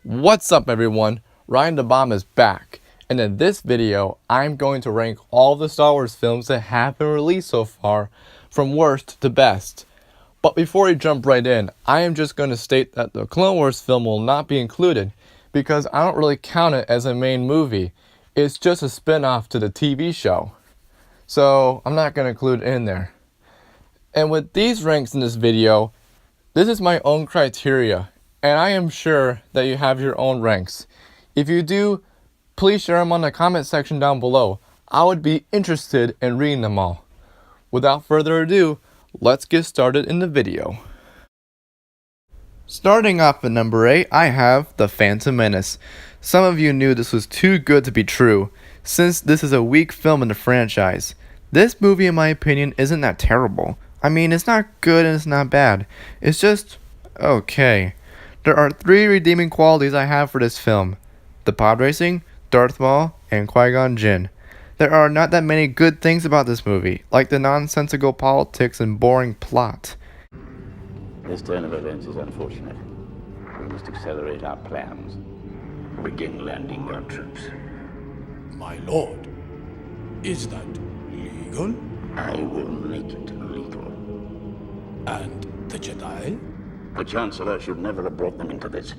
What's up everyone, Ryan the Bomb is back, and in this video I'm going to rank all the Star Wars films that have been released so far from worst to best. But before we jump right in, I am just going to state that the Clone Wars film will not be included because I don't really count it as a main movie. It's just a spin-off to the TV show. So I'm not going to include it in there. And with these ranks in this video, this is my own criteria. And I am sure that you have your own ranks. If you do, please share them on the comment section down below. I would be interested in reading them all. Without further ado, let's get started in the video. Starting off at number 8, I have The Phantom Menace. Some of you knew this was too good to be true, since this is a weak film in the franchise. This movie, in my opinion, isn't that terrible. I mean, it's not good and it's not bad. It's just okay. There are 3 redeeming qualities I have for this film: the pod racing, Darth Maul, and Qui-Gon Jinn. There are not that many good things about this movie, like the nonsensical politics and boring plot. This turn of events is unfortunate. We must accelerate our plans. Begin landing our troops. My lord, is that legal? I will make it legal. And the Jedi? The Chancellor should never have brought them into this.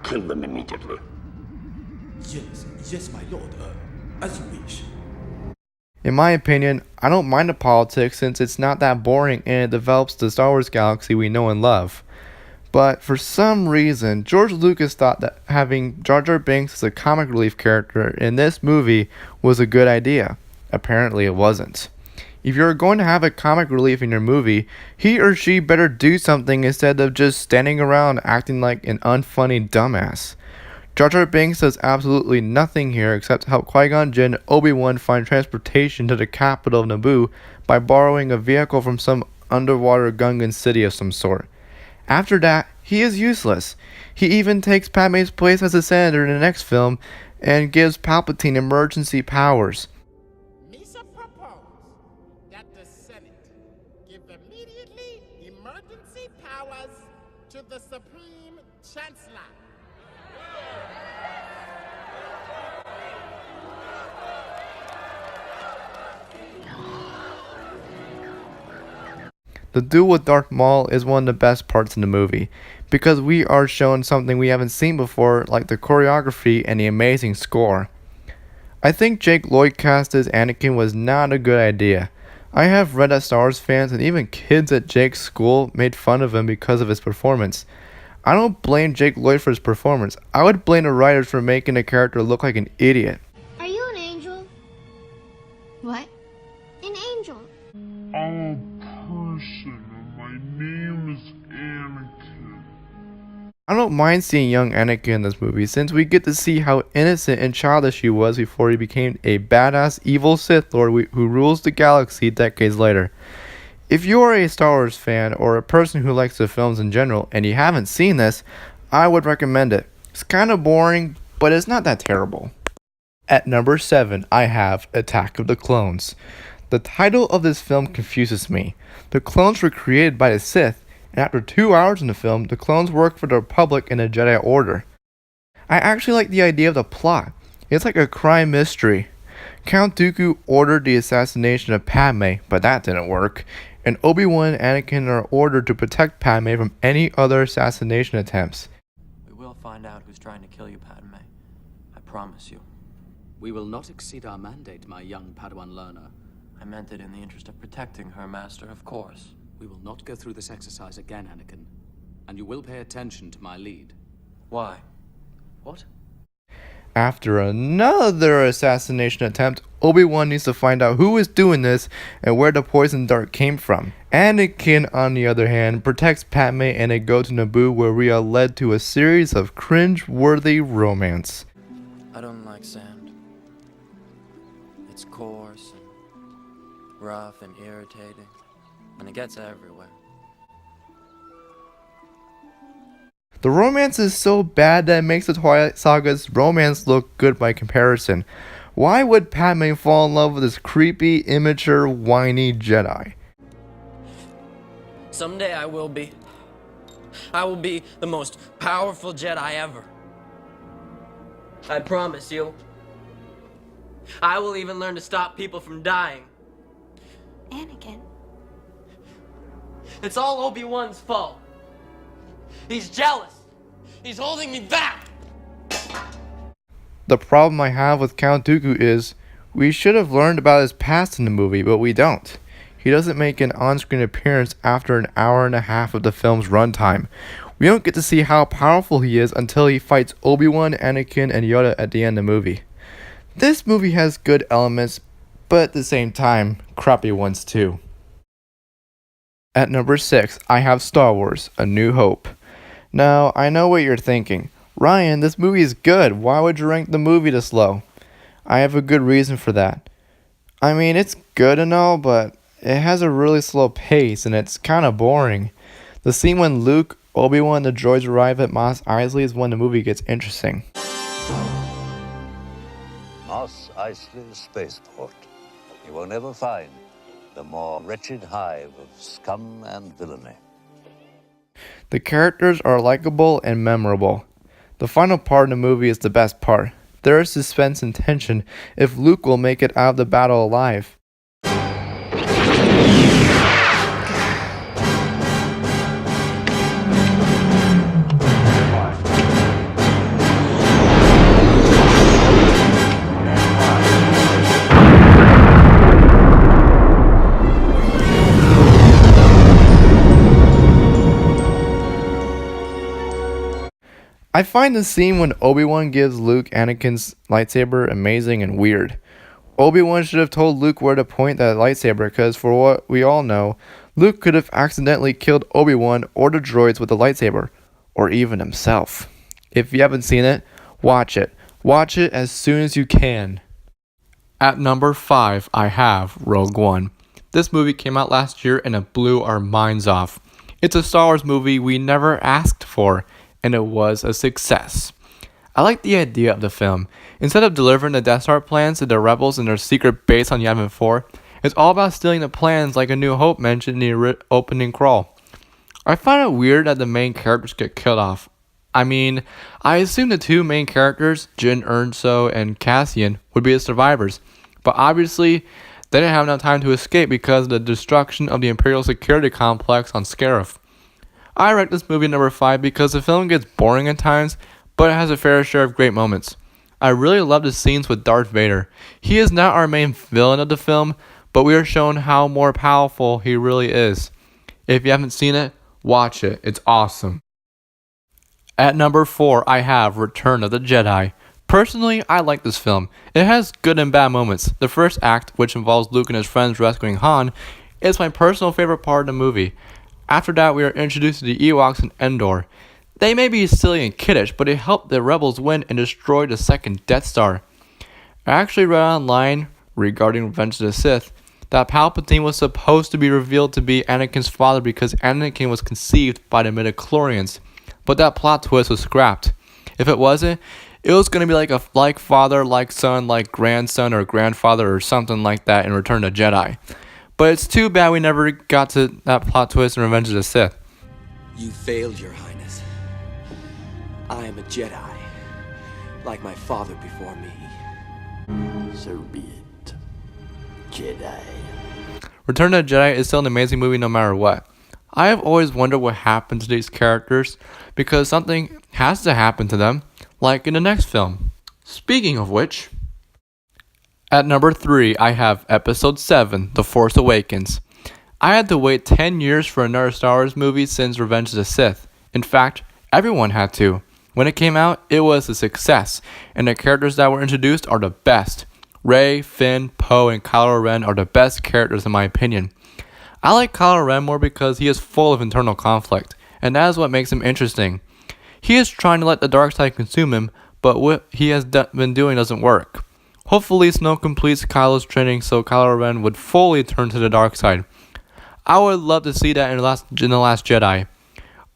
Kill them immediately. Yes, my lord. As you wish. In my opinion, I don't mind the politics since it's not that boring and it develops the Star Wars galaxy we know and love. But for some reason, George Lucas thought that having Jar Jar Binks as a comic relief character in this movie was a good idea. Apparently it wasn't. If you're going to have a comic relief in your movie, he or she better do something instead of just standing around acting like an unfunny dumbass. Jar Jar Binks does absolutely nothing here except help Qui-Gon Jinn and Obi-Wan find transportation to the capital of Naboo by borrowing a vehicle from some underwater Gungan city of some sort. After that, he is useless. He even takes Padme's place as a senator in the next film and gives Palpatine emergency powers. Immediately emergency powers to the Supreme Chancellor. The duel with Darth Maul is one of the best parts in the movie, because we are shown something we haven't seen before, like the choreography and the amazing score. I think Jake Lloyd cast as Anakin was not a good idea. I have read that Star Wars fans and even kids at Jake's school made fun of him because of his performance. I don't blame Jake Lloyd for his performance. I would blame the writers for making the character look like an idiot. Are you an angel? What? An angel. I'm a person and my name is Anakin. I don't mind seeing young Anakin in this movie since we get to see how innocent and childish he was before he became a badass evil Sith Lord who rules the galaxy decades later. If you are a Star Wars fan or a person who likes the films in general and you haven't seen this, I would recommend it. It's kind of boring, but it's not that terrible. At number 7, I have Attack of the Clones. The title of this film confuses me. The clones were created by the Sith, and after 2 hours in the film, the clones work for the Republic and the Jedi Order. I actually like the idea of the plot. It's like a crime mystery. Count Dooku ordered the assassination of Padme, but that didn't work, and Obi-Wan and Anakin are ordered to protect Padme from any other assassination attempts. We will find out who's trying to kill you, Padme. I promise you. We will not exceed our mandate, my young Padawan learner. I meant it in the interest of protecting her, Master, of course. We will not go through this exercise again, Anakin. And you will pay attention to my lead. Why? What? After another assassination attempt, Obi-Wan needs to find out who is doing this and where the poison dart came from. Anakin, on the other hand, protects Padme and they go to Naboo, where we are led to a series of cringe-worthy romance. I don't like sand. It's coarse and rough and irritating, and it gets everywhere. The romance is so bad that it makes the Twilight Saga's romance look good by comparison. Why would Padme fall in love with this creepy, immature, whiny Jedi? Someday I will be. I will be the most powerful Jedi ever. I promise you. I will even learn to stop people from dying. Anakin. It's all Obi-Wan's fault. He's jealous. He's holding me back. The problem I have with Count Dooku is, we should have learned about his past in the movie, but we don't. He doesn't make an on-screen appearance after an hour and a half of the film's runtime. We don't get to see how powerful he is until he fights Obi-Wan, Anakin, and Yoda at the end of the movie. This movie has good elements, but at the same time, crappy ones too. At number 6, I have Star Wars: A New Hope. Now, I know what you're thinking. Ryan, this movie is good. Why would you rank the movie this low? I have a good reason for that. I mean, it's good and all, but it has a really slow pace and it's kind of boring. The scene when Luke, Obi-Wan, and the droids arrive at Mos Eisley is when the movie gets interesting. Mos Eisley Spaceport. You will never find the more wretched hive of scum and villainy. The characters are likable and memorable. The final part of the movie is the best part. There is suspense and tension if Luke will make it out of the battle alive. I find the scene when Obi-Wan gives Luke Anakin's lightsaber amazing and weird. Obi-Wan should have told Luke where to point that lightsaber, because for what we all know, Luke could have accidentally killed Obi-Wan or the droids with the lightsaber, or even himself. If you haven't seen it, watch it. Watch it as soon as you can. At number 5, I have Rogue One. This movie came out last year and it blew our minds off. It's a Star Wars movie we never asked for, and it was a success. I like the idea of the film. Instead of delivering the Death Star plans to the rebels in their secret base on Yavin 4, it's all about stealing the plans like A New Hope mentioned in the opening crawl. I find it weird that the main characters get killed off. I mean, I assume the two main characters, Jyn Erso and Cassian, would be the survivors, but obviously they didn't have enough time to escape because of the destruction of the Imperial security complex on Scarif. I rank this movie number 5 because the film gets boring at times, but it has a fair share of great moments. I really love the scenes with Darth Vader. He is not our main villain of the film, but we are shown how more powerful he really is. If you haven't seen it, watch it. It's awesome. At number 4, I have Return of the Jedi. Personally, I like this film. It has good and bad moments. The first act, which involves Luke and his friends rescuing Han, is my personal favorite part of the movie. After that, we are introduced to the Ewoks and Endor. They may be silly and kiddish, but it helped the rebels win and destroy the second Death Star. I actually read online, regarding Revenge of the Sith, that Palpatine was supposed to be revealed to be Anakin's father because Anakin was conceived by the midichlorians, but that plot twist was scrapped. If it wasn't, it was going to be like a like father, like son, like grandson or grandfather or something like that in Return of the Jedi. But it's too bad we never got to that plot twist in Revenge of the Sith. You failed, Your Highness. I am a Jedi, like my father before me. So be it, Jedi. Return of the Jedi is still an amazing movie no matter what. I have always wondered what happened to these characters because something has to happen to them, like in the next film. Speaking of which, at number 3, I have Episode 7, The Force Awakens. I had to wait 10 years for another Star Wars movie since Revenge of the Sith. In fact, everyone had to. When it came out, it was a success, and the characters that were introduced are the best. Rey, Finn, Poe, and Kylo Ren are the best characters in my opinion. I like Kylo Ren more because he is full of internal conflict, and that is what makes him interesting. He is trying to let the dark side consume him, but what he has been doing doesn't work. Hopefully Snoke completes Kylo's training so Kylo Ren would fully turn to the dark side. I would love to see that in the Last Jedi.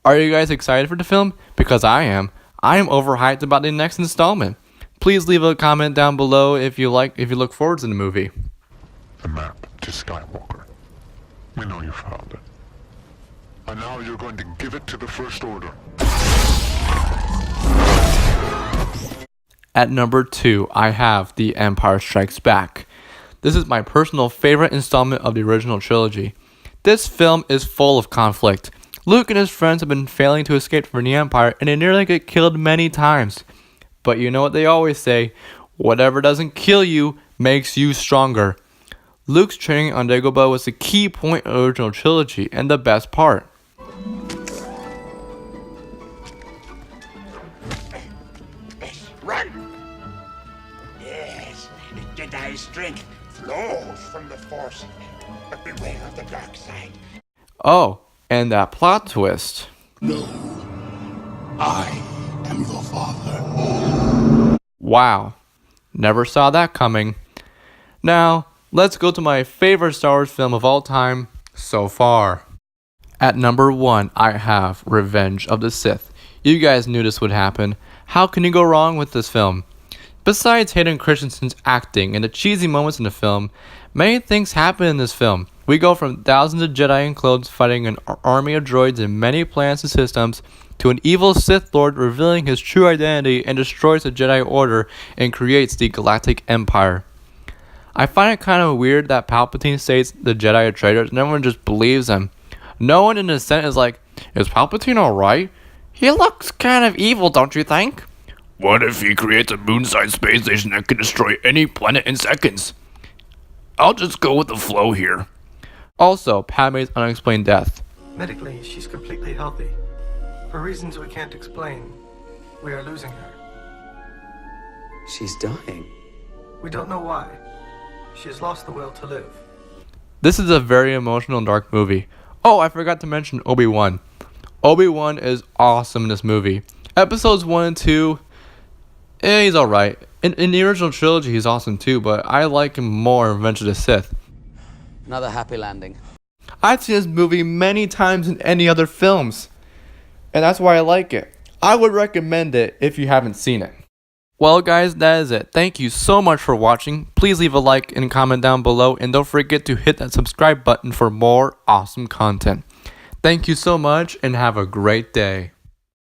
Are you guys excited for the film? Because I am. I am overhyped about the next installment. Please leave a comment down below if you look forward to the movie. The map to Skywalker. We know you found it. And now you're going to give it to the First Order. At number 2, I have The Empire Strikes Back. This is my personal favorite installment of the original trilogy. This film is full of conflict. Luke and his friends have been failing to escape from the Empire and they nearly get killed many times. But you know what they always say, whatever doesn't kill you makes you stronger. Luke's training on Dagobah was the key point of the original trilogy and the best part. Run! Yes, Jedi strength flows from the Force, but beware of the dark side. Oh, and that plot twist. No. I am your father. Wow, never saw that coming. Now, let's go to my favorite Star Wars film of all time so far. At number 1, I have Revenge of the Sith. You guys knew this would happen. How can you go wrong with this film? Besides Hayden Christensen's acting and the cheesy moments in the film, many things happen in this film. We go from thousands of Jedi in clothes fighting an army of droids and many planets and systems, to an evil Sith Lord revealing his true identity and destroys the Jedi Order and creates the Galactic Empire. I find it kind of weird that Palpatine states the Jedi are traitors and everyone just believes him. No one in the Senate is like, is Palpatine alright? He looks kind of evil, don't you think? What if he creates a moon-sized space station that can destroy any planet in seconds? I'll just go with the flow here. Also, Padme's unexplained death. Medically, she's completely healthy. For reasons we can't explain, we are losing her. She's dying. We don't know why. She has lost the will to live. This is a very emotional and dark movie. Oh, I forgot to mention Obi-Wan. Obi-Wan is awesome in this movie. Episodes 1 and 2, he's alright. In the original trilogy, he's awesome too, but I like him more in Revenge of the Sith. Another happy landing. I've seen this movie many times in any other films, and that's why I like it. I would recommend it if you haven't seen it. Well guys, that is it. Thank you so much for watching. Please leave a like and comment down below, and don't forget to hit that subscribe button for more awesome content. Thank you so much and have a great day.